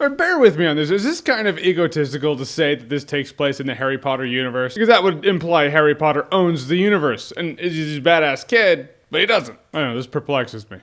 But bear with me on this. Is this kind of egotistical to say that this takes place in the Harry Potter universe? Because that would imply Harry Potter owns the universe, and he's a badass kid, but he doesn't. I don't know, this perplexes me.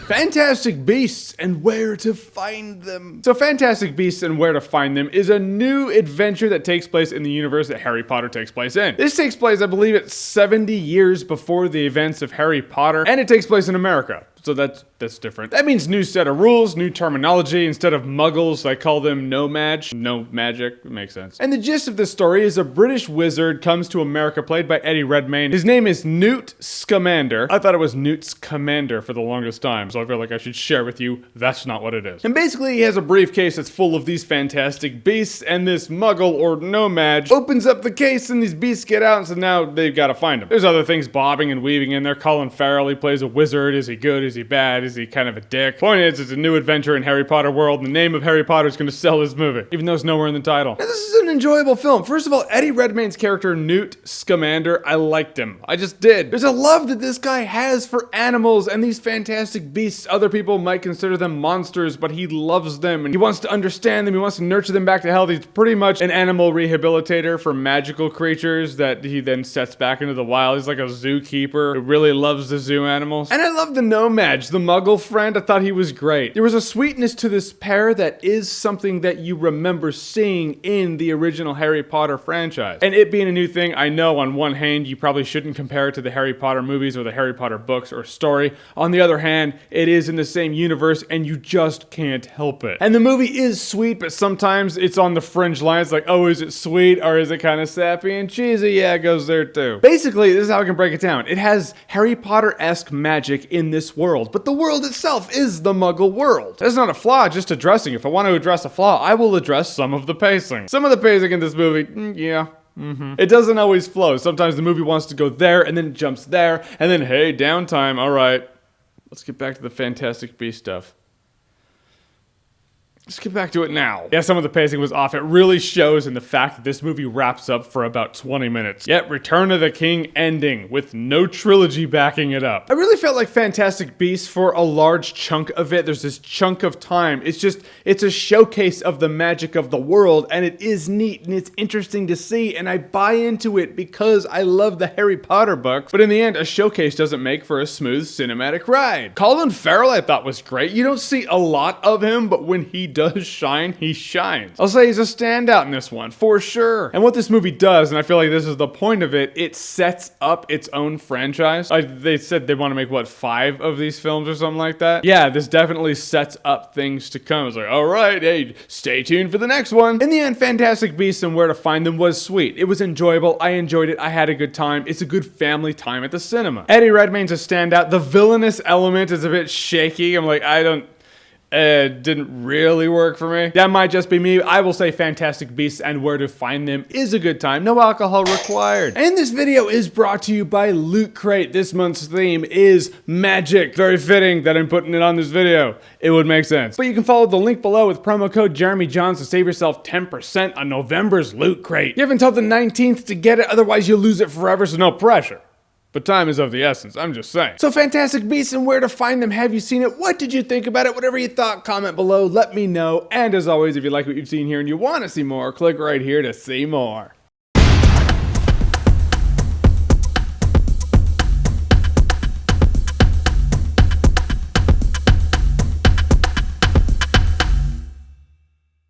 Fantastic Beasts and Where to Find Them. So Fantastic Beasts and Where to Find Them is a new adventure that takes place in the universe that Harry Potter takes place in. This takes place, I believe, it's 70 years before the events of Harry Potter, and it takes place in America. So that's different. That means new set of rules, new terminology. Instead of muggles, I call them no-maj. No magic. It makes sense. And the gist of this story is a British wizard comes to America, played by Eddie Redmayne. His name is Newt Scamander. I thought it was Newt Scamander for the longest time, so I feel like I should share with you that's not what it is. And basically, he has a briefcase that's full of these fantastic beasts, and this muggle or no-maj opens up the case, and these beasts get out, and so now they've got to find them. There's other things bobbing and weaving in there. Colin Farrell, he plays a wizard. Is he good? Is he bad? Is he kind of a dick? Point is, it's a new adventure in Harry Potter world, and the name of Harry Potter is going to sell this movie, even though it's nowhere in the title. Now, this is an enjoyable film. First of all, Eddie Redmayne's character, Newt Scamander, I liked him. I just did. There's a love that this guy has for animals and these fantastic beasts. Other people might consider them monsters, but he loves them, and he wants to understand them. He wants to nurture them back to health. He's pretty much an animal rehabilitator for magical creatures that he then sets back into the wild. He's like a zookeeper who really loves the zoo animals. And I love the no-maj, the muggle friend. I thought he was great. There was a sweetness to this pair that is something that you remember seeing in the original Harry Potter franchise. And it being a new thing, I know on one hand, you probably shouldn't compare it to the Harry Potter movies or the Harry Potter books or story. On the other hand, it is in the same universe and you just can't help it. And the movie is sweet, but sometimes it's on the fringe lines, like, oh, is it sweet or is it kind of sappy and cheesy? Yeah, it goes there too. Basically, this is how I can break it down. It has Harry Potter-esque magic in this world, but the world itself is the Muggle world. That's not a flaw, just addressing. If I want to address a flaw, I will address some of the pacing. Some of the pacing in this movie, yeah. It doesn't always flow. Sometimes the movie wants to go there, and then it jumps there, and then, hey, downtime, all right. Let's get back to the Fantastic Beasts stuff. Let's get back to it now. Yeah, some of the pacing was off. It really shows in the fact that this movie wraps up for about 20 minutes. Yet Return of the King ending with no trilogy backing it up. I really felt like Fantastic Beasts for a large chunk of it. There's this chunk of time. It's a showcase of the magic of the world, and it is neat and it's interesting to see, and I buy into it because I love the Harry Potter books. But in the end, a showcase doesn't make for a smooth cinematic ride. Colin Farrell I thought was great. You don't see a lot of him, but when he does shine, he shines. I'll say he's a standout in this one, for sure. And what this movie does, and I feel like this is the point of it, it sets up its own franchise. They said they want to make, what, 5 of these films or something like that? Yeah, this definitely sets up things to come. It's like, all right, hey, stay tuned for the next one. In the end, Fantastic Beasts and Where to Find Them was sweet. It was enjoyable. I enjoyed it. I had a good time. It's a good family time at the cinema. Eddie Redmayne's a standout. The villainous element is a bit shaky. I'm like, it didn't really work for me. That might just be me. I will say Fantastic Beasts and Where to Find Them is a good time. No alcohol required. And this video is brought to you by Loot Crate. This month's theme is magic. Very fitting that I'm putting it on this video. It would make sense. But you can follow the link below with promo code Jahns to save yourself 10% on November's Loot Crate. You have until the 19th to get it, otherwise you'll lose it forever, so no pressure. But time is of the essence, I'm just saying. So Fantastic Beasts and Where to Find Them, have you seen it? What did you think about it? Whatever you thought, comment below, let me know. And as always, if you like what you've seen here and you want to see more, click right here to see more.